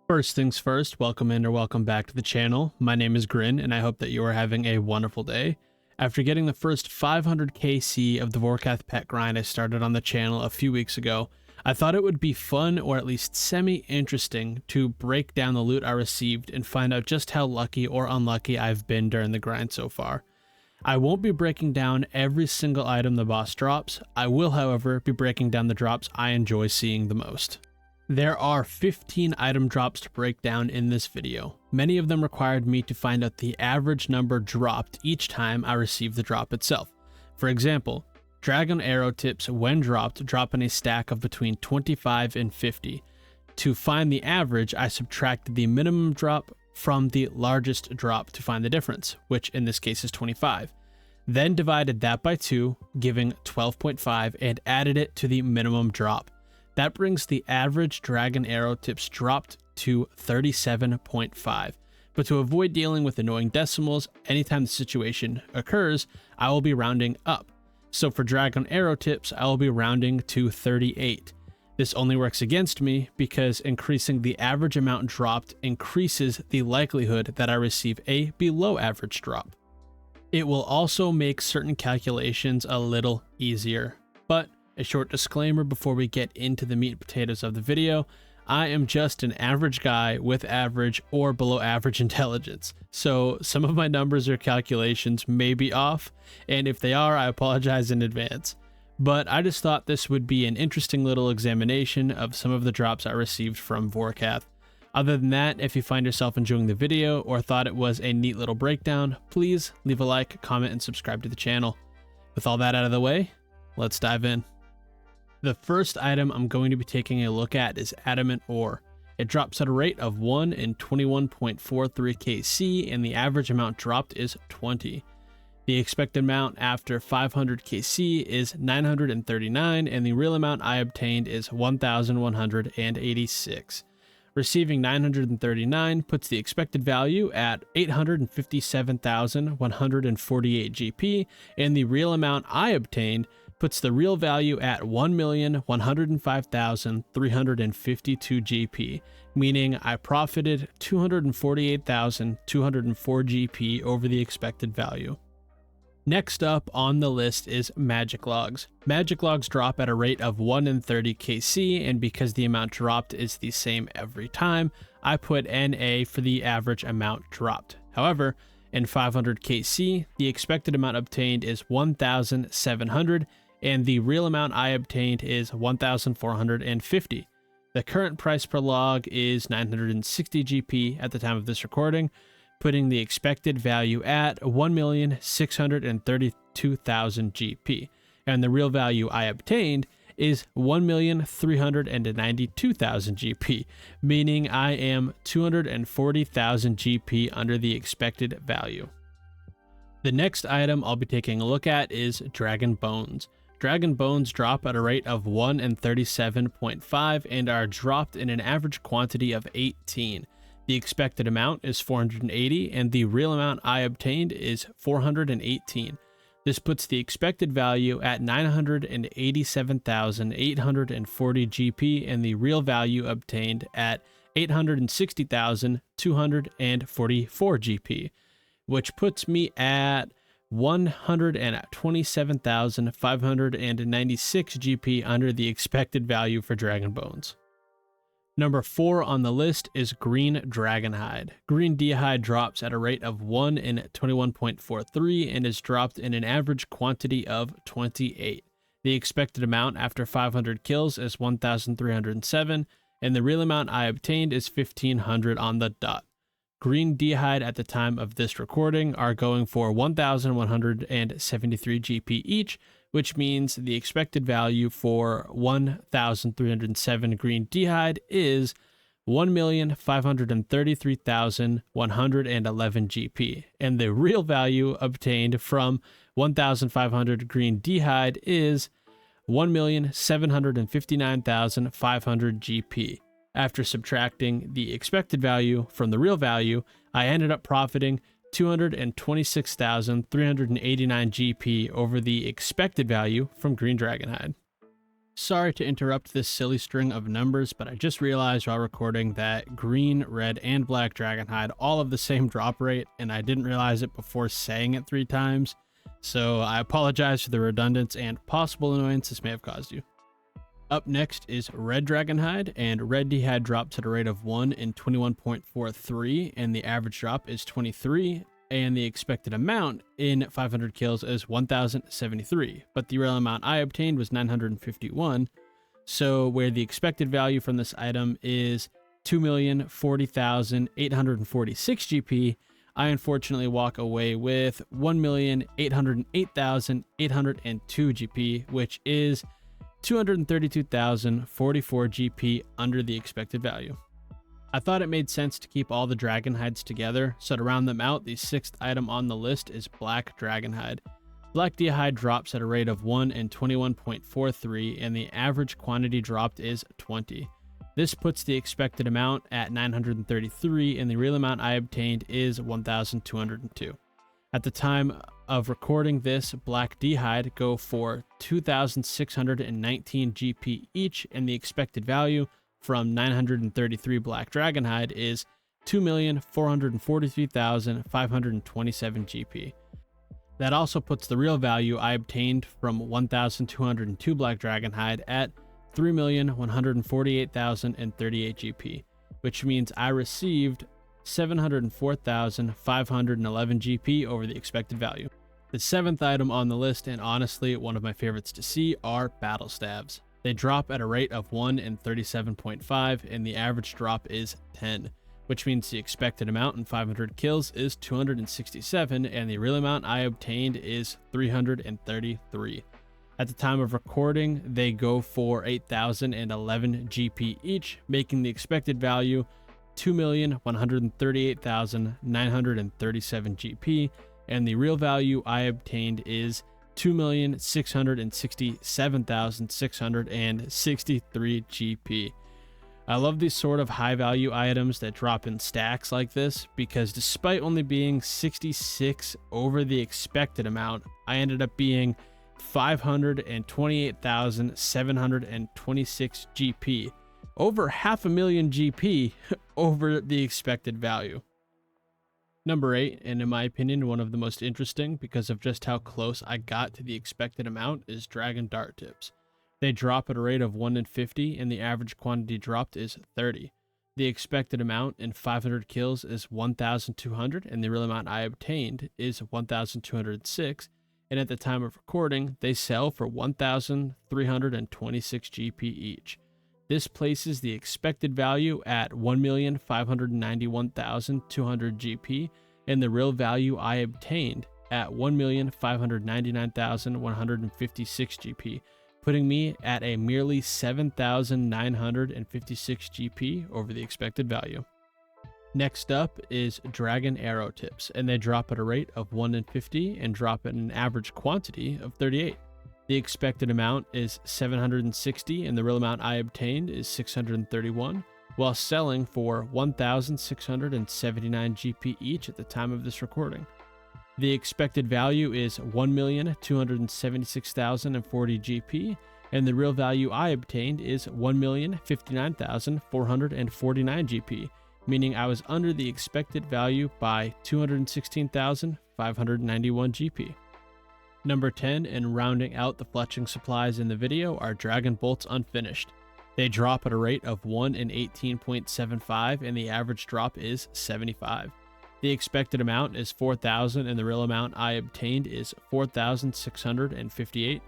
First things first, welcome in or welcome back to the channel. My name is Grin and I hope that you are having a wonderful day. After getting the first 500 KC of the Vorkath pet grind I started on the channel a few weeks ago, I thought it would be fun or at least semi-interesting to break down the loot I received and find out just how lucky or unlucky I've been during the grind so far. I won't be breaking down every single item the boss drops. I will, however, be breaking down the drops I enjoy seeing the most. There are 15 item drops to break down in this video. Many of them required me to find out the average number dropped each time I received the drop itself. For example, dragon arrow tips when dropped drop in a stack of between 25 and 50. To find the average, I subtracted the minimum drop from the largest drop to find the difference, which in this case is 25. Then divided that by 2, giving 12.5, and added it to the minimum drop. That brings the average dragon arrow tips dropped to 37.5. But to avoid dealing with annoying decimals anytime the situation occurs, I will be rounding up. So for dragon arrow tips, I will be rounding to 38. This only works against me because increasing the average amount dropped increases the likelihood that I receive a below average drop. It will also make certain calculations a little easier, but a short disclaimer before we get into the meat and potatoes of the video: I am just an average guy with average or below average intelligence, so some of my numbers or calculations may be off, and if they are, I apologize in advance. But I just thought this would be an interesting little examination of some of the drops I received from Vorkath. Other than that, if you find yourself enjoying the video or thought it was a neat little breakdown, please leave a like, comment, and subscribe to the channel. With all that out of the way, let's dive in. The first item I'm going to be taking a look at is Adamant Ore. It drops at a rate of 1 in 21.43 KC, and the average amount dropped is 20. The expected amount after 500 KC is 939, and the real amount I obtained is 1,186. Receiving 939 puts the expected value at 857,148 GP, and the real amount I obtained puts the real value at 1,105,352 GP, meaning I profited 248,204 GP over the expected value. Next up on the list is Magic Logs. Magic Logs drop at a rate of 1 in 30 KC, and because the amount dropped is the same every time, I put NA for the average amount dropped. However, in 500 KC, the expected amount obtained is 1,700, and the real amount I obtained is 1,450. The current price per log is 960 GP at the time of this recording, putting the expected value at 1,632,000 GP, and the real value I obtained is 1,392,000 GP, meaning I am 240,000 GP under the expected value. The next item I'll be taking a look at is Dragon Bones. Dragon Bones drop at a rate of 1 in 37.5 and are dropped in an average quantity of 18. The expected amount is 480, and the real amount I obtained is 418. This puts the expected value at 987,840 GP, and the real value obtained at 860,244 GP, which puts me at 127,596 GP under the expected value for Dragon Bones. Number 4 on the list is Green Dragonhide. Green Deehide drops at a rate of 1 in 21.43 and is dropped in an average quantity of 28. The expected amount after 500 kills is 1,307, and the real amount I obtained is 1,500 on the dot. Green Deehide at the time of this recording are going for 1,173 GP each, which means the expected value for 1,307 Green Deehide is 1,533,111 GP, and the real value obtained from 1,500 Green Deehide is 1,759,500 GP. After subtracting the expected value from the real value, I ended up profiting 226,389 GP over the expected value from Green Dragonhide. Sorry to interrupt this silly string of numbers, but I just realized while recording that green, red, and black dragonhide all have the same drop rate, and I didn't realize it before saying it 3 times. So I apologize for the redundance and possible annoyance this may have caused you. Up next is red dragonhide, and red dhide drops at a rate of 1 in 21.43, and the average drop is 23. And the expected amount in 500 kills is 1073, but the real amount I obtained was 951. So where the expected value from this item is 2,040,846 GP, I unfortunately walk away with 1,808,802 GP, which is 232,044 GP under the expected value. I thought it made sense to keep all the dragonhides together, so to round them out, the 6th item on the list is black dragonhide. Black dhide drops at a rate of 1 in 21.43, and the average quantity dropped is 20. This puts the expected amount at 933, and the real amount I obtained is 1,202. At the time of recording this, black dhide go for 2,619 GP each, and the expected value from 933 black dragonhide is 2,443,527 GP. That also puts the real value I obtained from 1,202 black dragonhide at 3,148,038 GP, which means I received 704,511 GP over the expected value. The 7th item on the list, and honestly one of my favorites to see, are battle staves. They drop at a rate of 1 in 37.5, and the average drop is 10, which means the expected amount in 500 kills is 267, and the real amount I obtained is 333. At the time of recording, they go for 8,011 GP each, making the expected value 2,138,937 GP, and the real value I obtained is 2,667,663 GP. I love these sort of high value items that drop in stacks like this, because despite only being 66 over the expected amount, I ended up being 528,726 GP, over 500,000 GP over the expected value. Number 8, and in my opinion one of the most interesting because of just how close I got to the expected amount, is dragon dart tips. They drop at a rate of 1 in 50, and the average quantity dropped is 30. The expected amount in 500 kills is 1,200, and the real amount I obtained is 1,206, and at the time of recording, they sell for 1,326 GP each. This places the expected value at 1,591,200 GP, and the real value I obtained at 1,599,156 GP, putting me at a merely 7,956 GP over the expected value. Next up is dragon arrow tips, and they drop at a rate of 1 in 50 and drop at an average quantity of 38. The expected amount is 760, and the real amount I obtained is 631, while selling for 1,679 GP each at the time of this recording. The expected value is 1,276,040 GP, and the real value I obtained is 1,059,449 GP, meaning I was under the expected value by 216,591 GP. Number 10, and rounding out the fletching supplies in the video, are dragon bolts unfinished. They drop at a rate of 1 in 18.75, and the average drop is 75. The expected amount is 4,000, and the real amount I obtained is 4,658.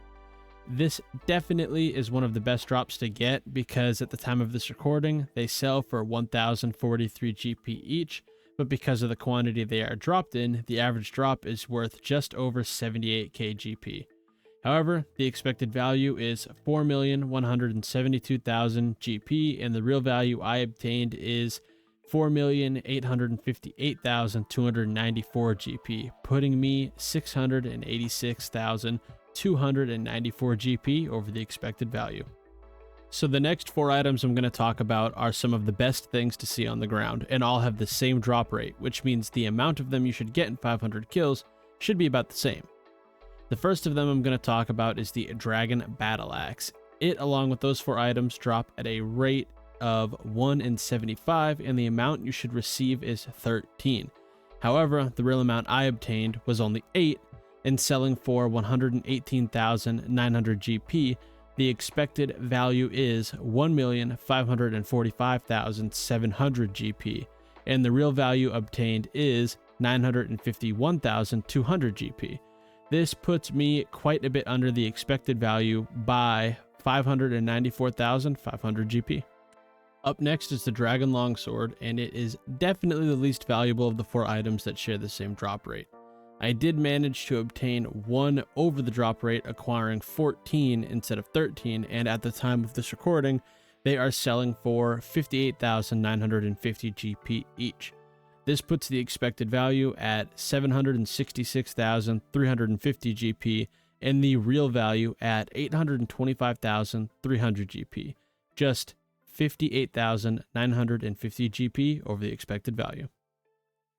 This definitely is one of the best drops to get, because at the time of this recording, they sell for 1,043 GP each, but because of the quantity they are dropped in, the average drop is worth just over 78k GP. However, the expected value is 4,172,000 GP, and the real value I obtained is 4,858,294 GP, putting me 686,294 GP over the expected value. So the next 4 items I'm going to talk about are some of the best things to see on the ground, and all have the same drop rate, which means the amount of them you should get in 500 kills should be about the same. The first of them I'm going to talk about is the Dragon Battle Axe. It, along with those 4 items, drop at a rate of 1 in 75, and the amount you should receive is 13. However, the real amount I obtained was only 8, and selling for 118,900 GP, the expected value is 1,545,700 GP, and the real value obtained is 951,200 GP. This puts me quite a bit under the expected value by 594,500 GP. Up next is the Dragon Longsword, and it is definitely the least valuable of the 4 items that share the same drop rate. I did manage to obtain 1 over the drop rate, acquiring 14 instead of 13, and at the time of this recording, they are selling for 58,950 GP each. This puts the expected value at 766,350 GP and the real value at 825,300 GP, just 58,950 GP over the expected value.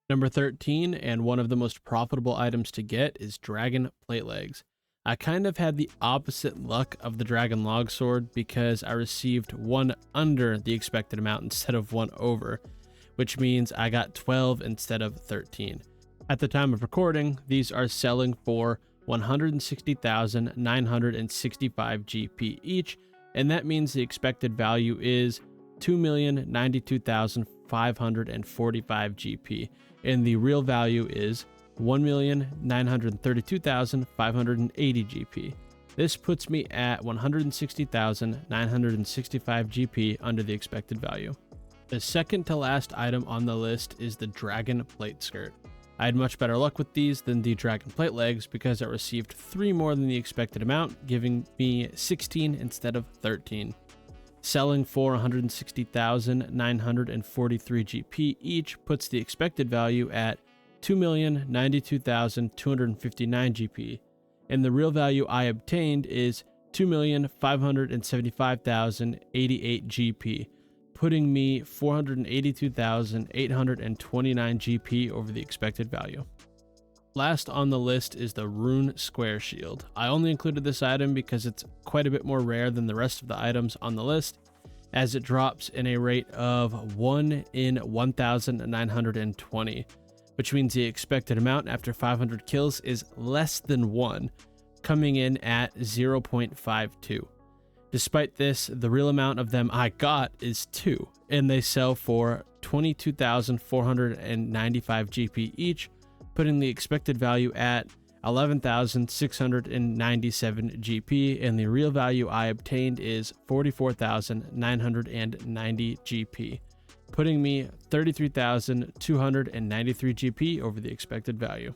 Number 13, and one of the most profitable items to get, is Dragon Plate Legs. I kind of had the opposite luck of the Dragon Longsword because I received 1 under the expected amount instead of 1 over, which means I got 12 instead of 13. At the time of recording, these are selling for 160,965 GP each, and that means the expected value is 2,092,545 GP, and the real value is 1,932,580 GP. This puts me at 160,965 GP under the expected value. The second to last item on the list is the Dragon Plate Skirt. I had much better luck with these than the Dragon Plate Legs because I received 3 more than the expected amount, giving me 16 instead of 13. Selling for 160,943 GP each puts the expected value at 2,092,259 GP, and the real value I obtained is 2,575,088 GP, putting me 482,829 GP over the expected value. Last on the list is the Rune Square Shield. I only included this item because it's quite a bit more rare than the rest of the items on the list, as it drops in a rate of 1 in 1,920, which means the expected amount after 500 kills is less than 1, coming in at 0.52. Despite this, the real amount of them I got is 2, and they sell for 22,495 GP each, putting the expected value at 11,697 GP, and the real value I obtained is 44,990 GP, putting me 33,293 GP over the expected value.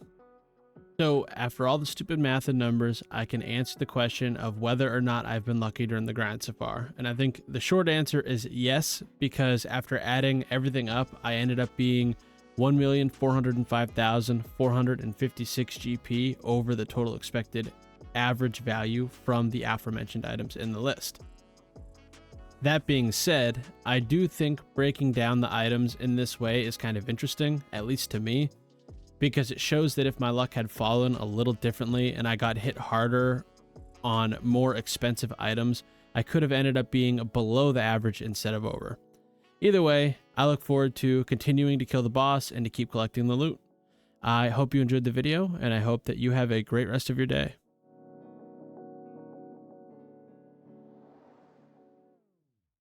So after all the stupid math and numbers, I can answer the question of whether or not I've been lucky during the grind so far. And I think the short answer is yes, because after adding everything up, I ended up being 1,405,456 GP over the total expected average value from the aforementioned items in the list. That being said, I do think breaking down the items in this way is kind of interesting, at least to me, because it shows that if my luck had fallen a little differently and I got hit harder on more expensive items, I could have ended up being below the average instead of over. Either way, I look forward to continuing to kill the boss and to keep collecting the loot. I hope you enjoyed the video, and I hope that you have a great rest of your day.